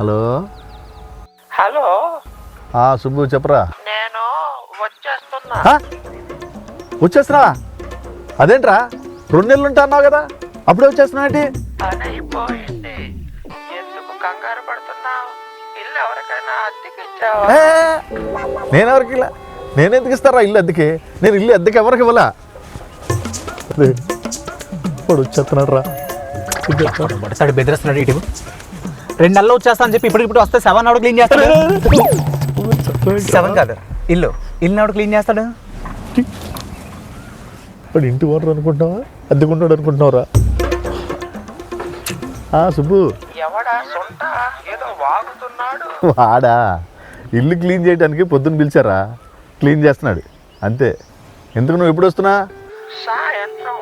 Hello hello Subbu చెప్పరా. నేను వచ్చేస్తున్నా. వచ్చేస్తున్నావా? అదేంట్రా 2 నెలలు ఉంటా అన్నావు కదా, అప్పుడే వచ్చేస్తున్నావు ఏంటి? పని అయిపోయింది, ఎందుకు కంగారు పడుతున్నావు? ఇల్లు ఎవరికైనా అద్దెకి ఇచ్చావా? నేనెవరికి ఇలా, నేనెందుకు ఇస్తారా ఇల్లు అద్దెకి? నేను ఇల్లు అద్దెకి ఎవరికి ఇవ్వలా. ఇప్పుడు వచ్చేస్తున్నాడు రా, సార్ బెదిరిస్తున్నాడు. ఇటు 2 నెలలు వచ్చేస్తా అని చెప్పి ఇప్పుడు వస్తే 7 ఎవడు క్లీన్ చేస్తాడు? 7 కాదు, ఇల్లు ఎవడు క్లీన్ చేస్తాడు? ఇప్పుడు ఇంటి ఓనర్ అనుకుంటున్నావా, అద్దెకుంటాడు అనుకుంటున్నావురా? సుబ్బు ఎవడా సొంట ఏదో వాగుతున్నాడు. వాడా ఇల్లు క్లీన్ చేయడానికి పొద్దున్న పిలిచారా, క్లీన్ చేస్తున్నాడు అంతే. ఎందుకు నువ్వు ఎప్పుడు వస్తున్నా? సాయంత్రం.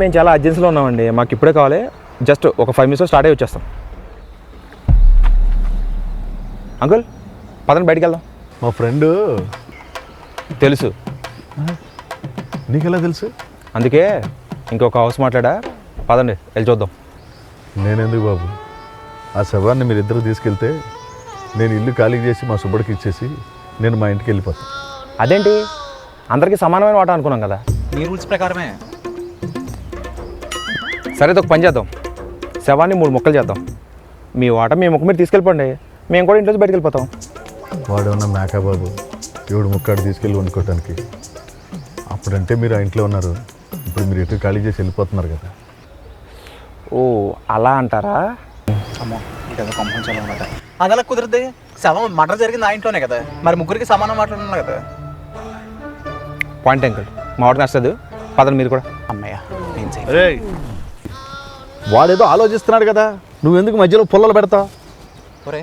మేము చాలా అర్జెన్సీలో ఉన్నామండి, మాకు ఇప్పుడే కావాలి. జస్ట్ ఒక 5 minutes స్టార్ట్ అయ్యి వచ్చేస్తాం. అంకుల్ పదండి బయటికి వెళ్దాం. మా ఫ్రెండ్. తెలుసు, నీకెలా తెలుసు? అందుకే ఇంకొక హౌస్ మాట్లాడా, పదండి వెళ్ళి చూద్దాం. నేనెందుకు బాబు, ఆ శవాన్ని మీరిద్దరు తీసుకెళ్తే నేను ఇల్లు ఖాళీ చేసి మా సుబ్బడికి ఇచ్చేసి నేను మా ఇంటికి వెళ్ళిపోతాను. అదేంటి, అందరికీ సమానమైన వాటా అనుకున్నాం కదా. మీ రూల్స్ ప్రకారమే. సరే ఒక పని చేద్దాం, శవాన్ని 3 ముక్కలు చేద్దాం. మీ వాటా మీ ముక్క మీరు తీసుకెళ్ళిపోండి, మేము కూడా ఇంట్లో బయటకు వెళ్ళిపోతాం. వాడేమన్నా మేకా బాబు, ఎవడు ముక్కాడు తీసుకెళ్ళి వండుకోవటానికి? అప్పుడంటే మీరు ఆ ఇంట్లో ఉన్నారు, ఇప్పుడు మీరు ఎటు ఖాళీ చేసి వెళ్ళిపోతున్నారు కదా. ఓ అలా అంటారా? అదలా కుదరదు. శవం మర్డర్ జరిగింది ఆ ఇంట్లోనే కదా, మరి ముగ్గురికి సమానం మాట్లాడుతున్నా కదా. పాయింట్ అంకుల్, మా వాడికి నచ్చదు, పదండి మీరు కూడా. అమ్మయ్య, అరే వాడేదో ఆలోచిస్తున్నాడు కదా, నువ్వెందుకు మధ్యలో పుల్లలు పెడతావు? ఒరే,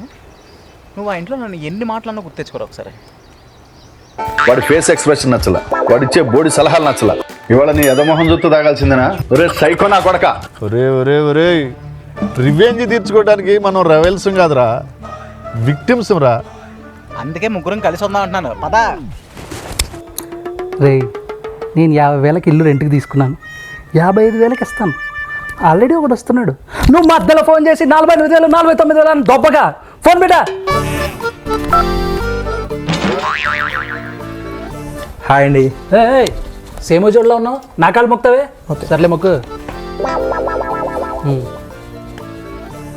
నువ్వు ఆ ఇంట్లో నన్ను ఎన్ని మాటలన్నా గుర్తెచ్చుకోరు ఒకసారి. వాడి ఫేస్ ఎక్స్ప్రెషన్ నచ్చల, వాడిచ్చే బోడి సలహాలు నచ్చల. ఇవాళ నీ ఎదమోహం చూస్తూ తాగాల్సిందేనా? ఒరే సైకో నా కొడక. ఒరే రివెంజ్ తీర్చుకోవడానికి మనం రెవెల్స్ కాదురా, విక్టిమ్స్ రా. అందుకే ముగ్గురం కలిసి ఉందాం అంటున్నాను. పదా రే, నేను 50,000కి ఇల్లు రెంట్కి తీసుకున్నాను, 55,000కి ఇస్తాను. ఆల్రెడీ ఒకటి వస్తున్నాడు, నువ్వు మధ్యలో ఫోన్ చేసి 48,000 49,000 అని దొబ్బగా ఫోన్ బిడ్డ. హాయ్ అండి. సేమో జోడ్లో ఉన్నావు, నా కాళ్ళు మొక్తావే. సర్లే మొక్కు.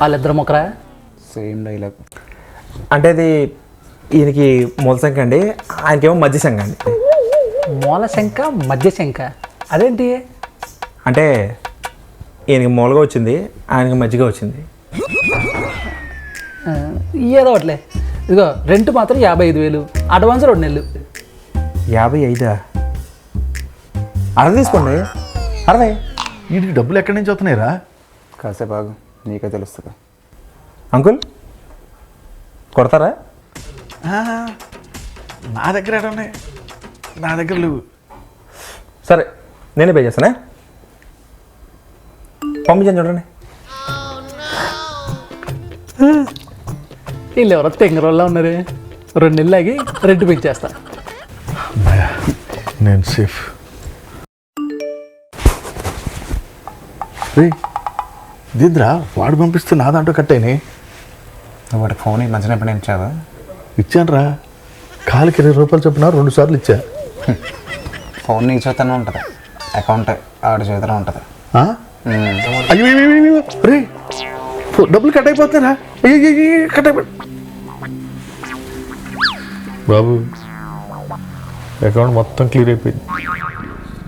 వాళ్ళిద్దరు మొక్కరా? Same dialogue. అంటే అది ఈయనకి మూల సంఖ్య అండి, ఆయనకేమో మధ్య సంఖ్య అండి. మూల శంఖ మధ్య శంఖ అదేంటి? అంటే ఈయనకి మూలగా వచ్చింది, ఆయనకి మధ్యగా వచ్చింది. ఏదో ఒకట్లే. ఇదిగో రెంట్ మాత్రం 55,000, అడ్వాన్స్ 2 నెలలు. 55 అర్థం తీసుకోండి. అర్థం వీటికి డబ్బులు ఎక్కడి నుంచి వస్తున్నాయిరా? కాసేపు ఆగు, నీకే తెలుస్తుంది. అంకుల్ కొడతారా? నా దగ్గర ఎక్కడ ఉన్నాయి? నా దగ్గర లేవు. సరే నేనే పే చేస్తానే, పంపించాను చూడండి. వీళ్ళు ఎవరో తెంగరోళ్ళ ఉన్నారు. 2 నెలలు ఆగి రెంట్ పెంచేస్తా. నేను సేఫ్. దీద్రా వాడు పంపిస్తే నా దాంట్లో కట్ అయినాయి. నువ్వు వాడికి ఫోన్ ఈ మధ్యన ఎప్పుడైనా ఇచ్చావా? ఇచ్చాను రా, కాలుకి 20 రూపాయలు చొప్పున 2 సార్లు ఇచ్చా. ఫోన్ నీ చేతనే ఉంటుంది, అకౌంట్ ఆడి చేతనే ఉంటుంది. అయ్యో రే, డబ్బులు కట్ అయిపోతున్నారా? అయ్యో కట్ అయిపో బాబు, అకౌంట్ మొత్తం క్లియర్ అయిపోయింది.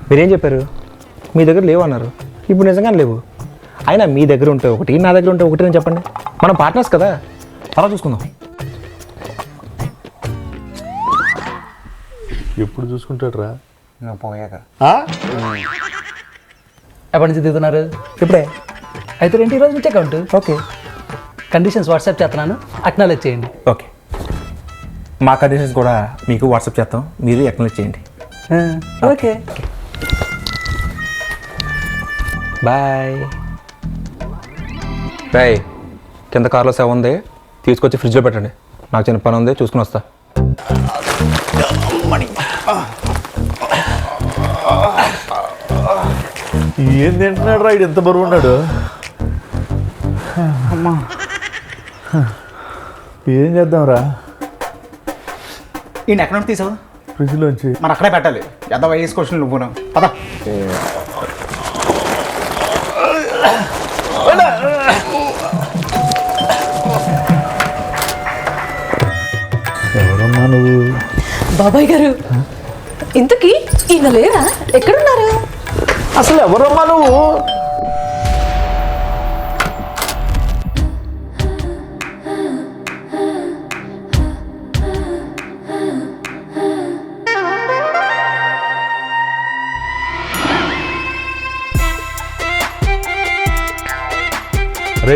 మీరేం చెప్పారు? మీ దగ్గర లేవు అన్నారు, ఇప్పుడు నిజంగానే లేవు. అయినా మీ దగ్గర ఉంటే ఒకటి, నా దగ్గర ఉంటే ఒకటి అని చెప్పండి. మనం పార్ట్నర్స్ కదా, అలా చూసుకుందాం. ఎప్పుడు చూసుకుంటాడు రా? నువ్వు పోయాక. ఎప్పటి నుంచి దిగుతున్నారు? ఇప్పుడే. అయితే రెంట్ ఈరోజు నుంచి అకౌంట్. ఓకే, కండిషన్స్ వాట్సాప్ చేస్తున్నాను, అక్నాలెడ్జ్ చేయండి. ఓకే. మా కండిషన్స్ కూడా మీకు వాట్సాప్ చేస్తాం, మీరు అక్నాలెడ్జ్ చేయండి. Okay bye. బాయ్. కింద కార్లో సేవ ఉంది, తీసుకొచ్చి ఫ్రిడ్జ్లో పెట్టండి. నాకు చిన్న పని ఉంది, చూసుకుని వస్తా. ఏం తింటున్నాడు రా, ఎంత బరువు ఉన్నాడు? ఏం చేద్దాంరా? ఈ ఎక్కడ తీసావు? ఫ్రిడ్జ్లోంచి. మరి అక్కడే పెట్టాలి. ఎంత వయసు క్వశ్చన్ నువ్వు పద. ఎవరమ్మా నువ్వు? బాబాయ్ గారు, ఇంతకీ ఈయన లేరా? ఎక్కడున్నారు? అసలు ఎవరమ్మా నువ్వు? రే,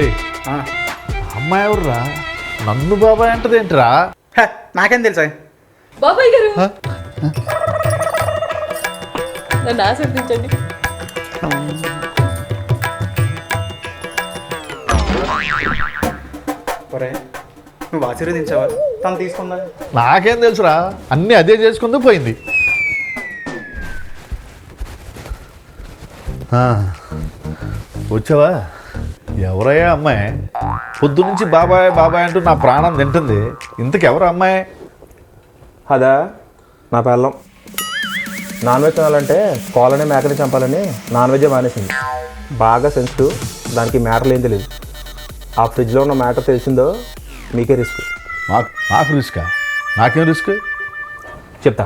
అమ్మాయి ఎవర్రా? నన్ను బాబాయ్ అంటదేంట్రా? నాకేం తెలుసా? బాబాయ్ గారు, నన్ను ఆశీర్వదించండి. నువ్వు ఆశీర్వదించావా? తను తీసుకుందా? నాకేం తెలుసురా, అన్నీ అదే చేసుకుంటూ పోయింది. వచ్చావా? ఎవరయ్యా అమ్మాయి? పొద్దు నుంచి బాబాయ్ బాబాయ్ అంటూ నా ప్రాణం తింటుంది. ఇంతకెవరు అమ్మాయి? అదా నా పిల్లం. నాన్ వెజ్ తినాలంటే కోళ్ళనే మేకని చంపాలని నాన్ వెజ్ మానేసింది. బాగా సెన్సిటివ్, దానికి మ్యాటర్ ఏం తెలియదు. ఆ ఫ్రిడ్జ్లో ఉన్న మ్యాటర్ తెలిసిందో మీకే రిస్క్. నాకు రిస్కా? నాకేం రిస్క్? చెప్తా.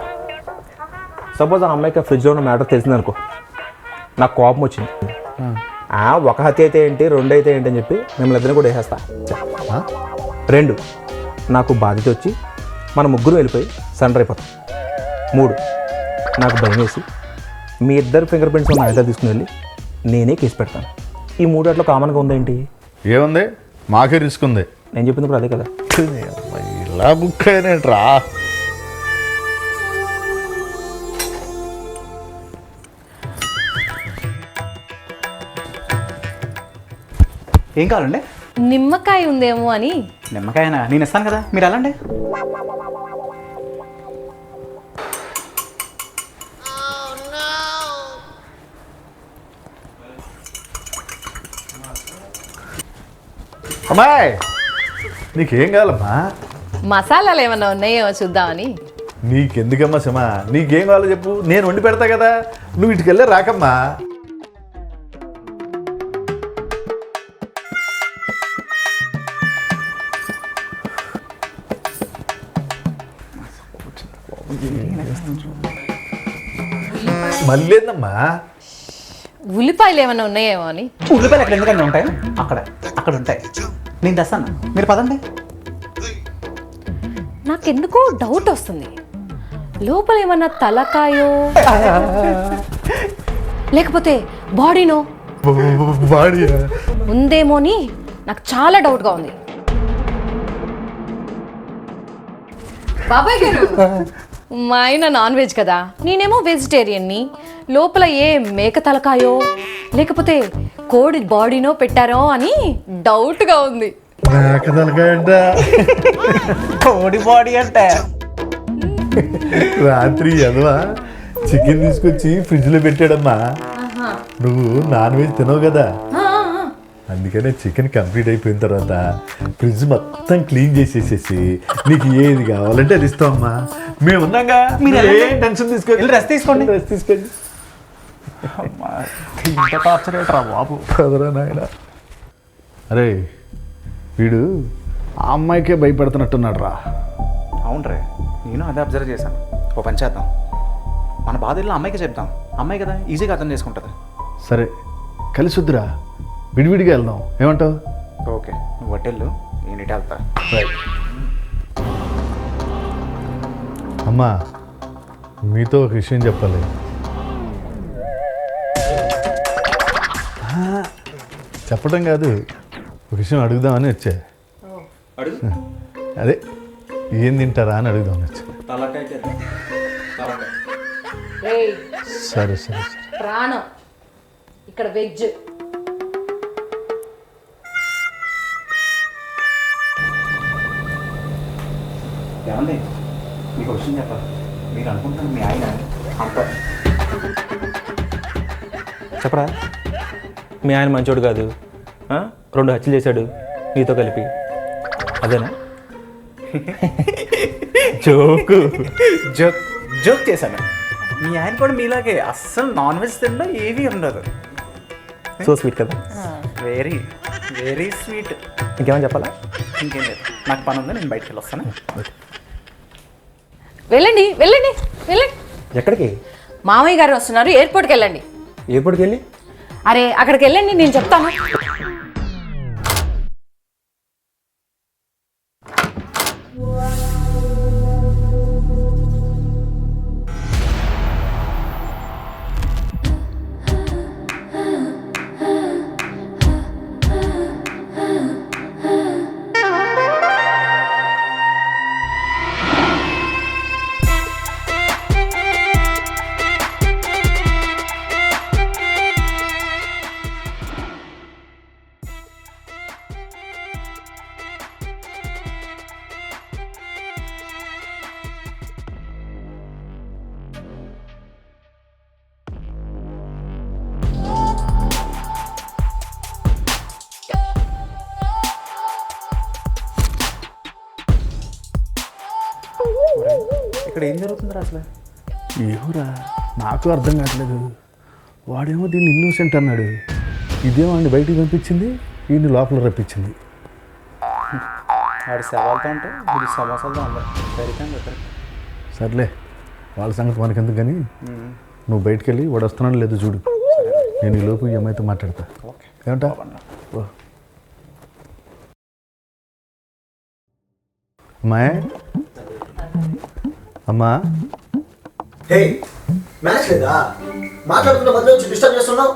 సపోజ్ ఆ అమ్మాయికి ఆ ఫ్రిడ్జ్లో ఉన్న మ్యాటర్ తెలిసిందనుకో, నాకు కోపం వచ్చింది. ఒక హత్య అయితే ఏంటి, రెండు అయితే ఏంటి అని చెప్పి మిమ్మల్ని ఇద్దరిని కూడా వేసేస్తా. 2, నాకు బాధ్యత వచ్చి మన ముగ్గురు వెళ్ళిపోయి సరెండర్ అయిపోతాం. 3, నాకు భయం వేసి మీ ఇద్దరు ఫింగర్ ప్రింట్స్ ఉన్న ఆయుధాలు తీసుకుని వెళ్ళి నేనే కేసు పెడతాను. ఈ 3 అట్లా కామన్గా ఉందేంటి? ఏముంది? మాకే రిస్క్ ఉంది. నేను చెప్పింది ఇప్పుడు అదే కదా. ఇలా బుక్ అయినట్రా. ఏం కావాలండి? నిమ్మకాయ ఉందేమో అని. నిమ్మకాయనా? నేను ఇస్తాను కదా, మీరు వెళ్ళండి. అమ్మాయి, నీకేం కావాలమ్మా? మసాలాలు ఏమన్నా ఉన్నాయేమో చూద్దామని. నీకెందుకమ్మా సిమా? నీకేం కావాలో చెప్పు, నేను వండి పెడతా కదా. నువ్వు ఇటుకెళ్ళే రాకమ్మా. మళ్ళీ ఏందమ్మా? ఉల్లిపాయలు ఏమన్నా ఉన్నాయేమో అని. ఉల్లిపాయలు ఎక్కడ ఎందుకన్నా ఉంటాయి? అక్కడ ఉంటాయి. నేను తెస్తాను, మీరు పదండి. నాకెందుకో డౌట్ వస్తుంది. లోపల ఏమన్నా తలకాయో లేకపోతే బాడీనో ఉందేమోని నాకు చాలా డౌట్గా ఉంది. బాబాయ్ గారు, మా ఆయన నాన్ వెజ్ కదా, నేనేమో వెజిటేరియన్ని. లోపల ఏ మేక తలకాయో లేకపోతే కోడి బాడీనో పెట్టారో అని డౌట్గా ఉంది. కోడి బాడీ అంటే రాత్రి ఎదవా చికెన్ తీసుకొచ్చి ఫ్రిడ్జ్లో పెట్టాడమ్మా. నువ్వు నాన్ వెజ్ తినవు కదా, అందుకనే చికెన్ కంప్లీట్ అయిపోయిన తర్వాత ఫ్రిడ్జ్ మొత్తం క్లీన్ చేసేసేసి నీకు ఏది కావాలంటే అది ఇస్తామమ్మా. మేము ఉన్నాగా, మీరు ఏం టెన్షన్ తీసుకోండి. రెస్ట్ తీసుకోండి. రెస్ట్ తీసుకోండి. బాబు కదరా నాయన. అరే, వీడు ఆ అమ్మాయికే భయపెడుతున్నట్టున్నాడు రా. అవును రే, నేను అదే అబ్జర్వ్ చేశాను. ఓ పని చేద్దాం, మన బాధల్లో అమ్మాయికి చెప్తాం. అమ్మాయి కదా, ఈజీగా అర్థం చేసుకుంటుంది. సరే, కలిసి వద్దురా, విడివిడిగా వెళ్దాం. ఏమంటావు? ఓకే, నువ్వు హోటల్, నేను ఇటు వెళ్తా. అమ్మా, మీతో ఒక విషయం చెప్పాలి. చెప్పడం కాదు, ఒక విషయం అడుగుదామని వచ్చా. అదే ఏం తింటారా అని అడుగుదామని వచ్చా. సరే సరే సరే. ప్రాణం ఇక్కడ వెజ్. ఏమండి, మీకు విషయం చెప్పాలి. మీరు అనుకుంటున్నారు మీ ఆయన అంత చెప్పరా? మీ ఆయన మంచోడు కాదు, 2 హత్యలు చేశాడు నీతో కలిపి. అదేనా? జోకు. జోక్ చేశాను. మీ ఆయన కూడా మీలాగే అస్సలు నాన్ వెజ్ తినలో ఏమీ ఉండదు. సో స్వీట్ కదా. Very very sweet. ఇంకేమైనా చెప్పాలా? ఇంకేం లేదు, నాకు పని ఉంది, నేను బయటికి వెళ్ళి వస్తాను. వెళ్ళండి వెళ్ళండి వెళ్ళండి. ఎక్కడికి? మామయ్య గారు వస్తున్నారు, ఎయిర్పోర్ట్కి వెళ్ళండి. ఎయిర్పోర్ట్కి వెళ్ళి? అరే అక్కడికి వెళ్ళండి, నేను చెప్తాను. ఇక్కడ ఏం జరుగుతుందిరా అసలు? ఏమోరా నాకు అర్థం కావట్లేదు. వాడేమో దీన్ని ఇన్నోసెంట్ అన్నాడు, ఇదేమండి బయటికి పంపించింది, వీడిని లోపల రప్పించింది. వాడి సవాల్తో ఉంటే వీడి సమోసాలతో అందరు సరిపోయింది. సర్లే వాళ్ళ సంగతి మనకెందుకు కానీ నువ్వు బయటికి వెళ్ళి వాడు వస్తున్నాడు లేదు చూడు, నేను ఈ లోపు ఈ అమ్మాయితో మాట్లాడతా. ఏమంటా? ఓ అమ్మాయి, అమ్మా హే మ్యాచ్ లేదా? మాట్లాడుతున్న మధ్య వచ్చి డిస్టర్బ్ చేస్తున్నావు.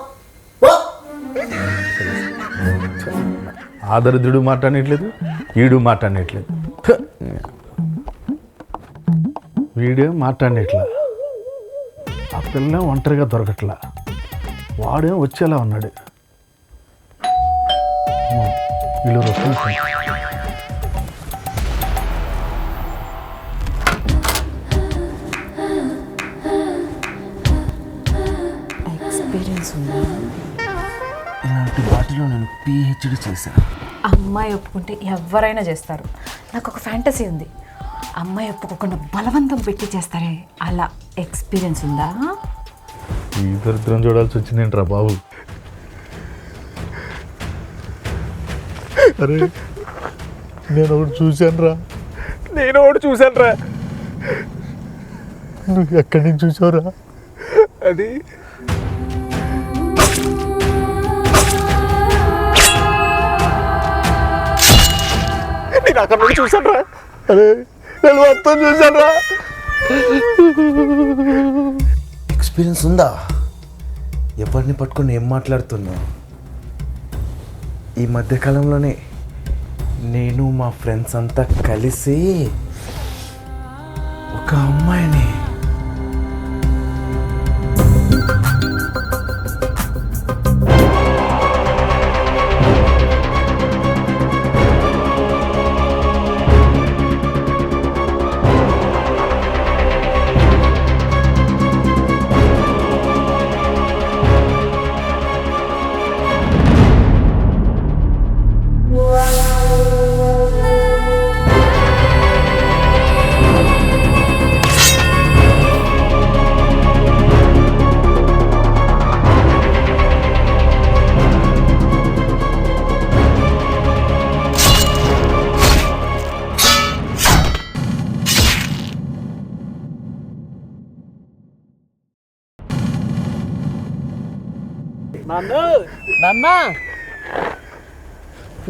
ఆ దరిద్రుడు మాట్లాడట్లేదు, ఈడు మాట్లాడట్లేదు, వీడే మాట్లాడట్లా, ఆ పిల్ల ఒంటరిగా దొరకట్లా, వాడేమో వచ్చేలా ఉన్నాడు. వీళ్ళు వస్తుంది. ఇలాంటి వాటిలో నేను పిహెచ్డి చేశాను. అమ్మాయి ఒప్పుకుంటే ఎవరైనా చేస్తారు. నాకు ఒక ఫ్యాంటసీ ఉంది, అమ్మాయి ఒప్పుకోకుండా బలవంతం పెట్టి చేస్తారే, అలా ఎక్స్పీరియన్స్ ఉందా? ఈ దరిద్రం చూడాల్సి వచ్చిందేంట్రా బాబు. అరే నేను ఒకటి చూశాను రా. నేను ఒకటి చూశాను రా. నువ్వు ఎక్కడి నుంచి చూసావురా? అది నేను అక్కడ నుండి చూశాను రా. అరే నేను మొత్తం చూశాను రా. ఎక్స్పీరియన్స్ ఉందా? ఎవరిని పట్టుకొని ఏం మాట్లాడుతున్నావు? ఈ మధ్యకాలంలోనే నేను మా ఫ్రెండ్స్ అంతా కలిసి ఒక అమ్మాయిని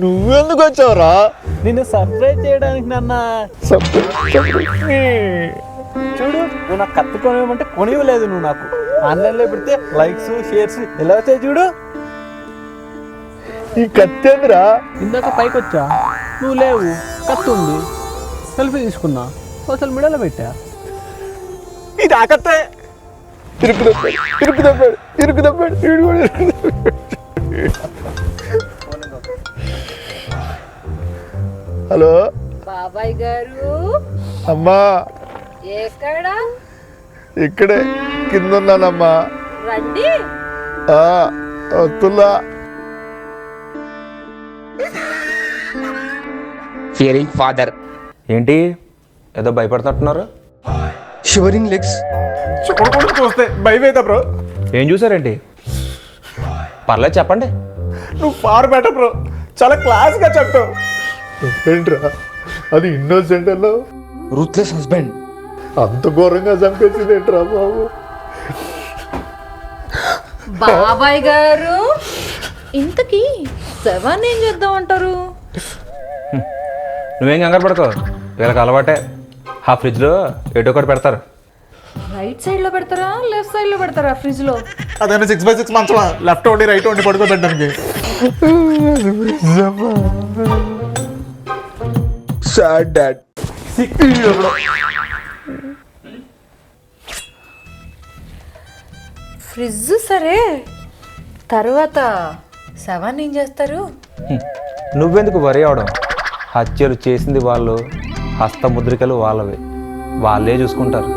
నువ్వెందుకు వచ్చావురా? నిన్ను సర్ప్రైజ్ చేయడానికి నాన్న. చూడు, నువ్వు నాకు కత్తి కొనివ్వమంటే కొనివ్వలేదు నువ్వు నాకు. ఆన్లైన్లో పెడితే లైక్స్ షేర్స్ ఎలా వచ్చాయి చూడు. ఈ కత్తేంద్రా? ఇందాక పైకి వచ్చా, నువ్వు లేవు, కత్తి ఉంది, సెల్ఫీ తీసుకున్నా, సోషల్ మీడియాలో పెట్టా. ఇది ఆకత్తే. హలో బాబాయ్ గారు, అమ్మా, ఎక్కడ? ఇక్కడే కింద ఉన్నానమ్మా. రండి. వస్తున్నా. Fearing father. ఏంటి ఏదో భయపడుతున్నట్టున్నారు? Shivering legs. చూస్తే భయం అవుతా బ్రో. ఏం చూసారేంటి? పర్లేదు చెప్పండి. నువ్వు ఫార్ బెటర్ బ్రో, చాలా క్లాస్గా చెప్తావు. ఏంట్రా అది ఇన్నోసెంట్ అన్నావు, రూత్లెస్ హస్బెండ్. అంత ఘోరంగా చంపేసింది ఏంట్రా బాబు? బాబాయ్ గారు, ఇంతకీ శవాన్ని ఏం చేద్దాం అంటారు? నువ్వేం కంగారు పడుకో, వీళ్ళకి అలవాటే. ఆ ఫ్రిడ్జ్లో ఏటో ఒకటి పెడతారు. రైట్ సైడ్ లో పెడతారా, లెఫ్ట్ సైడ్ లో పెడతారా ఫ్రిడ్జ్ లో? అదైనా 6x6 మంచమా, లెఫ్ట్ ఉండి రైట్ ఉండి పడుకోబెట్టడానికి. Sad dad. ఫ్రిడ్జ్ సరే, తర్వాత శవాన్ని ఏం చేస్తారు? నువ్వెందుకు వరి అవడం? హత్యలు చేసింది వాళ్ళు, హస్తముద్రికలు వాళ్ళవి, వాళ్ళే చూసుకుంటారు.